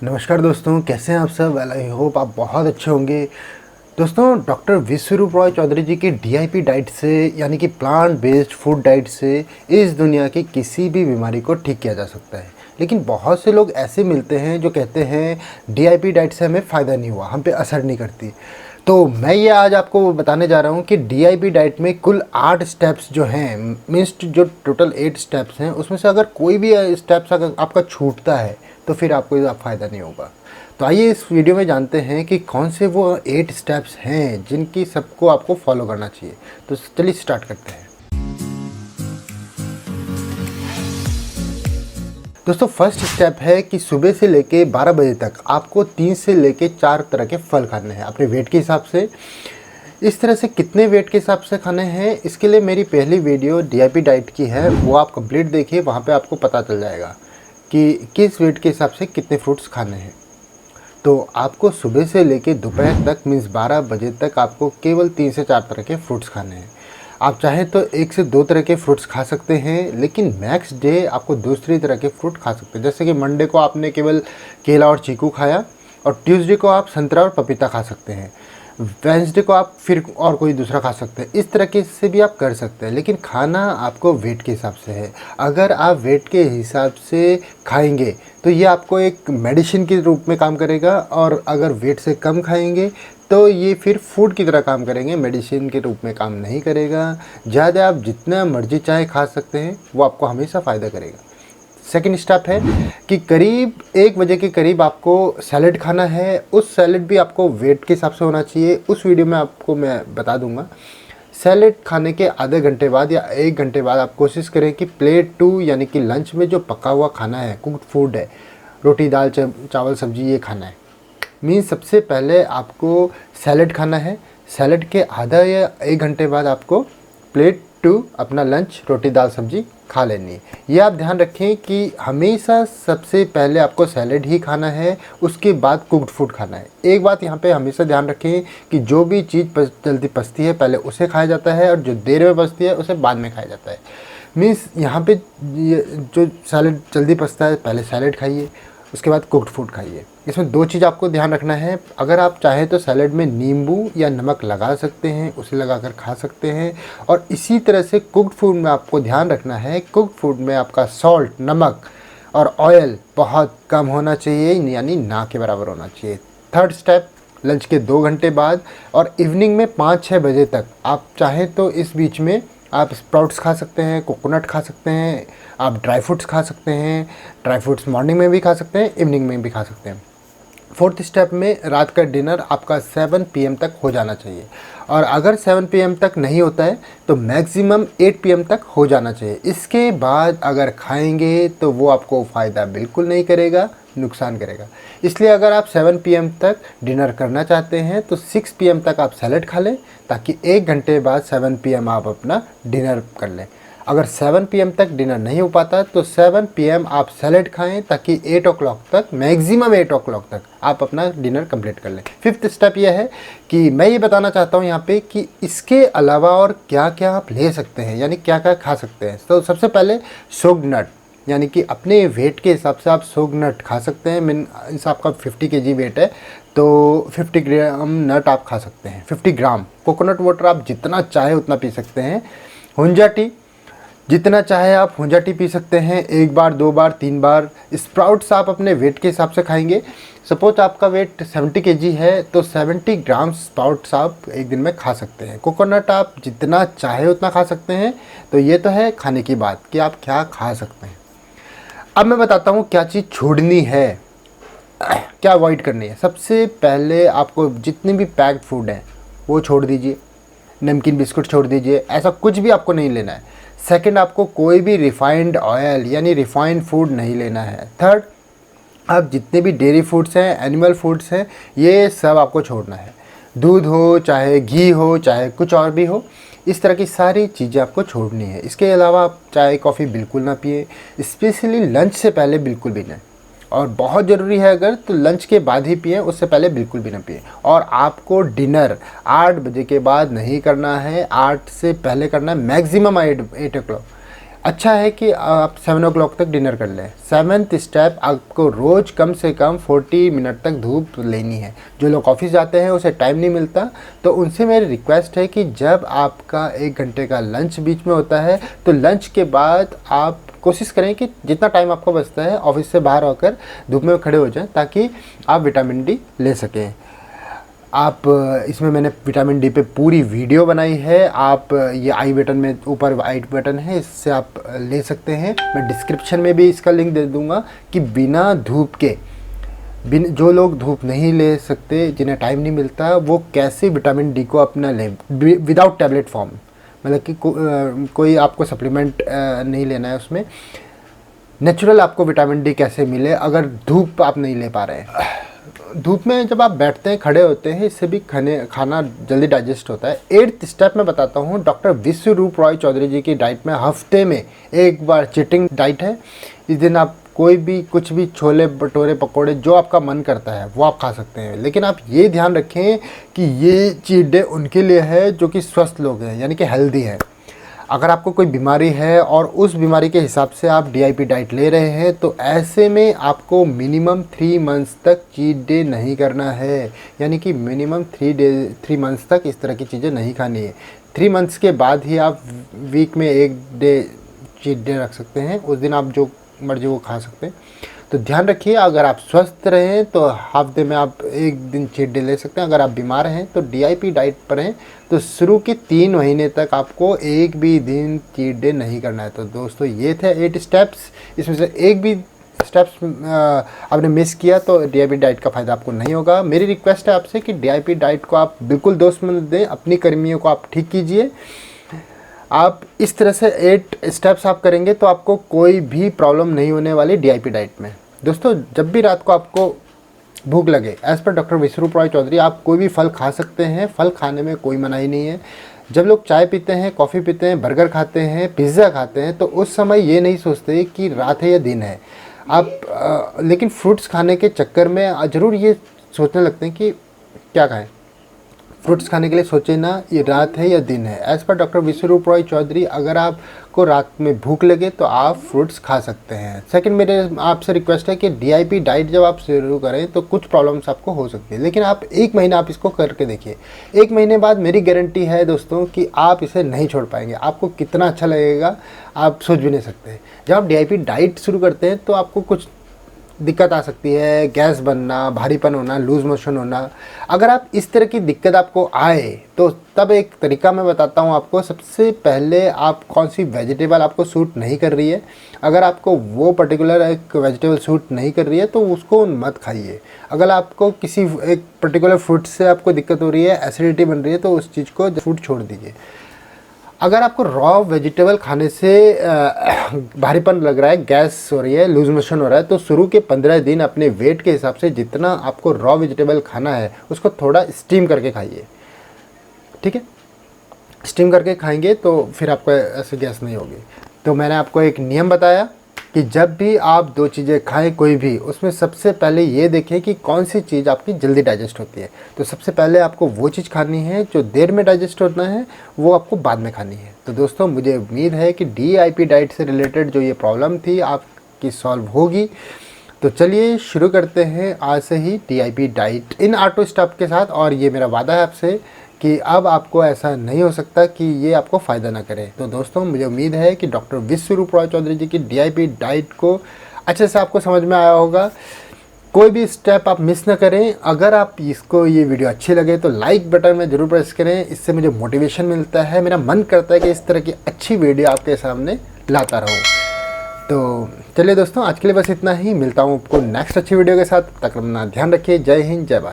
नमस्कार दोस्तों, कैसे हैं आप सब। वेल आई होप आप बहुत अच्छे होंगे। दोस्तों, डॉक्टर विश्वरूप रॉय चौधरी जी की डीआईपी डाइट से यानी कि प्लांट बेस्ड फूड डाइट से इस दुनिया की किसी भी बीमारी को ठीक किया जा सकता है। लेकिन बहुत से लोग ऐसे मिलते हैं जो कहते हैं डीआईपी डाइट से हमें फ़ायदा नहीं हुआ, हम पे असर नहीं करती। तो मैं ये आज आपको बताने जा रहा हूँ कि डीआईपी डाइट में कुल 8 स्टेप्स जो हैं, मीन्स जो टोटल 8 स्टेप्स हैं, उसमें से अगर कोई भी स्टेप्स अगर आपका छूटता है तो फिर आपको इसका फ़ायदा नहीं होगा। तो आइए इस वीडियो में जानते हैं कि कौन से वो 8 स्टेप्स हैं जिनकी सबको आपको फॉलो करना चाहिए। तो चलिए स्टार्ट करते हैं। दोस्तों, फर्स्ट स्टेप है कि सुबह से लेके 12 बजे तक आपको 3 से लेके 4 तरह के फल खाने हैं अपने वेट के हिसाब से। इस तरह से कितने वेट के हिसाब से खाने हैं, इसके लिए मेरी पहली वीडियो डीआईपी डाइट की है, वो आप कंप्लीट देखिए। वहाँ पे आपको पता चल जाएगा कि किस वेट के हिसाब से कितने फ्रूट्स खाने हैं। तो आपको सुबह से लेके दोपहर तक मीन्स 12 बजे तक आपको केवल 3 से 4 तरह के फ्रूट्स खाने हैं। आप चाहें तो 1 से 2 तरह के फ्रूट्स खा सकते हैं, लेकिन मैक्स डे आपको दूसरी तरह के फ्रूट खा सकते हैं। जैसे कि मंडे को आपने केवल केला और चीकू खाया, और ट्यूसडे को आप संतरा और पपीता खा सकते हैं। वेंसडे को आप फिर और कोई दूसरा खा सकते हैं। इस तरीके से भी आप कर सकते हैं, लेकिन खाना आपको वेट के हिसाब से है। अगर आप वेट के हिसाब से खाएंगे तो ये आपको एक मेडिसिन के रूप में काम करेगा, और अगर वेट से कम खाएंगे तो ये फिर फूड की तरह काम करेंगे, मेडिसिन के रूप में काम नहीं करेगा। ज़्यादा आप जितना मर्जी चाहे खा सकते हैं, वो आपको हमेशा फ़ायदा करेगा। सेकेंड स्टेप है कि करीब 1 बजे के करीब आपको सैलेड खाना है। उस सैलेड भी आपको वेट के हिसाब से होना चाहिए, उस वीडियो में आपको मैं बता दूंगा। सैलेड खाने के आधे घंटे बाद या 1 घंटे बाद आप कोशिश करें कि प्लेट 2 यानी कि लंच में जो पका हुआ खाना है, कुक्ड फूड है, रोटी दाल चावल सब्जी, ये खाना है। मीन्स सबसे पहले आपको सैलेड खाना है। सैलेड के आधा या 1 घंटे बाद आपको प्लेट 2 अपना लंच रोटी दाल सब्जी खा लेनी है। ये आप ध्यान रखें कि हमेशा सबसे पहले आपको सैलेड ही खाना है, उसके बाद कुक्ड फूड खाना है। एक बात यहाँ पे हमेशा ध्यान रखें कि जो भी चीज़ जल्दी पचती है पहले उसे खाया जाता है, और जो देर में पचती है उसे बाद में खाया जाता है। मीन्स यहाँ पे जो सैलेड जल्दी पचता है पहले सैलेड खाइए, उसके बाद कुक्ड फूड खाइए। इसमें 2 चीज़ आपको ध्यान रखना है। अगर आप चाहें तो सैलेड में नींबू या नमक लगा सकते हैं, उसे लगाकर खा सकते हैं। और इसी तरह से कुक्ड फूड में आपको ध्यान रखना है, कुक्ड फूड में आपका सॉल्ट, नमक और ऑयल बहुत कम होना चाहिए, यानी ना के बराबर होना चाहिए। थर्ड स्टेप, लंच के 2 घंटे बाद और इवनिंग में 5-6 बजे तक आप चाहें तो इस बीच में आप स्प्राउट्स खा सकते हैं, कोकोनट खा सकते हैं, आप ड्राई फ्रूट्स खा सकते हैं। ड्राई फ्रूट्स मॉर्निंग में भी खा सकते हैं, इवनिंग में भी खा सकते हैं। फोर्थ स्टेप में रात का डिनर आपका 7 PM तक हो जाना चाहिए, और अगर 7 PM तक नहीं होता है तो मैक्सिमम 8 PM तक हो जाना चाहिए। इसके बाद अगर खाएंगे तो वो आपको फ़ायदा बिल्कुल नहीं करेगा, नुकसान करेगा। इसलिए अगर आप 7 PM तक डिनर करना चाहते हैं तो 6 PM तक आप सैलेड खा लें, ताकि 1 घंटे बाद 7 PM आप अपना डिनर कर लें। अगर 7 PM तक डिनर नहीं हो पाता तो 7 PM आप सैलेड खाएं, ताकि 8 o'clock तक, मैक्सिमम 8 o'clock तक आप अपना डिनर कंप्लीट कर लें। फिफ्थ स्टेप यह है कि मैं ये बताना चाहता हूँ यहाँ पे कि इसके अलावा और क्या क्या आप ले सकते हैं, यानी क्या क्या खा सकते हैं। तो सबसे पहले सोक्ड नट, यानी कि अपने वेट के हिसाब से आप सोक्ड नट खा सकते हैं। मीन्स आपका 50 kg वेट है तो 50 ग्राम नट आप खा सकते हैं। 50 ग्राम कोकोनट वाटर आप जितना चाहे उतना पी सकते हैं। हुंजा टी जितना चाहे आप हुंजा टी पी सकते हैं, 1 बार 2 बार 3 बार। स्प्राउट्स आप अपने वेट के हिसाब से खाएंगे। सपोज आपका वेट 70 kg है तो 70 ग्राम स्प्राउट्स आप एक दिन में खा सकते हैं। कोकोनट आप जितना चाहे उतना खा सकते हैं। तो ये तो है खाने की बात कि आप क्या खा सकते हैं। अब मैं बताता हूँ क्या चीज़ छोड़नी है, क्या अवॉइड करनी है। सबसे पहले आपको जितने भी पैक्ड फूड हैं वो छोड़ दीजिए। नमकीन बिस्कुट छोड़ दीजिए, ऐसा कुछ भी आपको नहीं लेना है। सेकंड, आपको कोई भी रिफाइंड ऑयल यानी रिफाइंड फूड नहीं लेना है। थर्ड, आप जितने भी डेयरी फूड्स हैं, एनिमल फूड्स हैं, ये सब आपको छोड़ना है। दूध हो, चाहे घी हो, चाहे कुछ और भी हो, इस तरह की सारी चीज़ें आपको छोड़नी है। इसके अलावा आप चाय कॉफ़ी बिल्कुल ना पिए, स्पेशली लंच से पहले बिल्कुल भी नहीं। और बहुत ज़रूरी है अगर तो लंच के बाद ही पिए, उससे पहले बिल्कुल भी ना पिए। और आपको डिनर 8 बजे के बाद नहीं करना है, 8 से पहले करना है, मैक्सिमम 8 o'clock। अच्छा है कि आप 7 o'clock तक डिनर कर लें। 7th स्टेप, आपको रोज़ कम से कम 40 मिनट तक धूप लेनी है। जो लोग ऑफिस जाते हैं उसे टाइम नहीं मिलता, तो उनसे मेरी रिक्वेस्ट है कि जब आपका 1 घंटे का लंच बीच में होता है तो लंच के बाद आप कोशिश करें कि जितना टाइम आपको बचता है ऑफिस से बाहर होकर धूप में खड़े हो जाएं, ताकि आप विटामिन डी ले सकें। आप इसमें मैंने विटामिन डी पे पूरी वीडियो बनाई है। आप ये आई बटन में ऊपर आई बटन है, इससे आप ले सकते हैं। मैं डिस्क्रिप्शन में भी इसका लिंक दे दूंगा कि बिना धूप के जो लोग धूप नहीं ले सकते, जिन्हें टाइम नहीं मिलता, वो कैसे विटामिन डी को अपना लें विदाउट टैबलेट फॉर्म। मतलब कि कोई आपको सप्लीमेंट नहीं लेना है, उसमें नेचुरल आपको विटामिन डी कैसे मिले अगर धूप आप नहीं ले पा रहे हैं। धूप में जब आप बैठते हैं, खड़े होते हैं, इससे भी खाना जल्दी डाइजेस्ट होता है। 8th स्टेप में बताता हूँ, डॉक्टर विश्वरूप रॉय चौधरी जी की डाइट में हफ्ते में एक बार चीटिंग डाइट है। इस दिन आप कोई भी कुछ भी छोले भटूरे पकोड़े जो आपका मन करता है वो आप खा सकते हैं, लेकिन आप ये ध्यान रखें कि ये चीट डे उनके लिए है जो कि स्वस्थ लोग हैं, यानी कि हेल्दी हैं। अगर आपको कोई बीमारी है और उस बीमारी के हिसाब से आप DIP डाइट ले रहे हैं, तो ऐसे में आपको मिनिमम 3 मंथ्स तक चीट डे नहीं करना है। यानी कि मिनिमम 3 मंथ्स तक इस तरह की चीज़ें नहीं खानी है। 3 मंथ्स के बाद ही आप वीक में 1 डे चीट डे रख सकते हैं, उस दिन आप जो मर्जी वो खा सकते हैं। तो ध्यान रखिए, अगर आप स्वस्थ रहें तो हाफ डे में आप 1 दिन चीट डे ले सकते हैं। अगर आप बीमार हैं तो DIP डाइट पर हैं तो शुरू के 3 महीने तक आपको 1 भी दिन चीट डे नहीं करना है। तो दोस्तों ये थे 8 स्टेप्स, इसमें से एक भी स्टेप्स आपने मिस किया तो DIP डाइट का फ़ायदा आपको नहीं होगा। मेरी रिक्वेस्ट है आपसे कि DIP डाइट को आप बिल्कुल दोस्त मत दें, अपनी कर्मियों को आप ठीक कीजिए। आप इस तरह से 8 स्टेप्स आप करेंगे तो आपको कोई भी प्रॉब्लम नहीं होने वाली DIP डाइट में। दोस्तों जब भी रात को आपको भूख लगे, एज़ पर डॉक्टर विश्वरूप रॉय चौधरी, आप कोई भी फल खा सकते हैं। फल खाने में कोई मनाही नहीं है। जब लोग चाय पीते हैं, कॉफ़ी पीते हैं, बर्गर खाते हैं, पिज़्ज़ा खाते हैं, तो उस समय ये नहीं सोचते कि रात है या दिन है। आप लेकिन फ्रूट्स खाने के चक्कर में ज़रूर ये सोचने लगते हैं कि क्या खाएं। फ्रूट्स खाने के लिए सोचें ना, ये रात है या दिन है। एज़ पर डॉक्टर विश्वरूप रॉय चौधरी, अगर आपको रात में भूख लगे तो आप फ्रूट्स खा सकते हैं। सेकंड, मेरे आपसे रिक्वेस्ट है कि DIP डाइट जब आप शुरू करें तो कुछ प्रॉब्लम्स आपको हो सकती है, लेकिन आप 1 महीना आप इसको करके देखिए। 1 महीने बाद मेरी गारंटी है दोस्तों कि आप इसे नहीं छोड़ पाएंगे। आपको कितना अच्छा लगेगा आप सोच भी नहीं सकते। जब आप DIP डाइट शुरू करते हैं तो आपको कुछ दिक्कत आ सकती है, गैस बनना, भारीपन होना, लूज़ मोशन होना। अगर आप इस तरह की दिक्कत आपको आए तो तब एक तरीका मैं बताता हूँ आपको। सबसे पहले आप कौन सी वेजिटेबल आपको सूट नहीं कर रही है, अगर आपको वो पर्टिकुलर एक वेजिटेबल सूट नहीं कर रही है तो उसको मत खाइए। अगर आपको किसी एक पर्टिकुलर फ्रूट से आपको दिक्कत हो रही है, एसिडिटी बन रही है, तो उस चीज़ को फ्रूट छोड़ दीजिए। अगर आपको रॉ वेजिटेबल खाने से भारीपन लग रहा है, गैस हो रही है, लूज मोशन हो रहा है, तो शुरू के 15 दिन अपने वेट के हिसाब से जितना आपको रॉ वेजिटेबल खाना है उसको थोड़ा स्टीम करके खाइए। ठीक है, स्टीम करके खाएंगे तो फिर आपको ऐसे गैस नहीं होगी। तो मैंने आपको एक नियम बताया कि जब भी आप 2 चीज़ें खाएं कोई भी, उसमें सबसे पहले ये देखें कि कौन सी चीज़ आपकी जल्दी डाइजेस्ट होती है। तो सबसे पहले आपको वो चीज़ खानी है जो देर में डाइजेस्ट होना है, वो आपको बाद में खानी है। तो दोस्तों मुझे उम्मीद है कि DIP डाइट से रिलेटेड जो ये प्रॉब्लम थी आपकी सॉल्व होगी। तो चलिए शुरू करते हैं आज से ही DIP डाइट इन ऑटो स्टॉप के साथ। और ये मेरा वादा है आपसे कि अब आपको ऐसा नहीं हो सकता कि ये आपको फ़ायदा ना करे। तो दोस्तों मुझे उम्मीद है कि डॉक्टर विश्वरूप रॉय चौधरी जी की DIP डाइट को अच्छे से आपको समझ में आया होगा। कोई भी स्टेप आप मिस ना करें। अगर आप इसको ये वीडियो अच्छी लगे तो लाइक बटन में ज़रूर प्रेस करें, इससे मुझे मोटिवेशन मिलता है। मेरा मन करता है कि इस तरह की अच्छी वीडियो आपके सामने लाता रहूँ। तो चलिए दोस्तों आज के लिए बस इतना ही। मिलता हूँ आपको नेक्स्ट अच्छी वीडियो के साथ। तब तक अपना ध्यान रखिए। जय हिंद, जय भारत।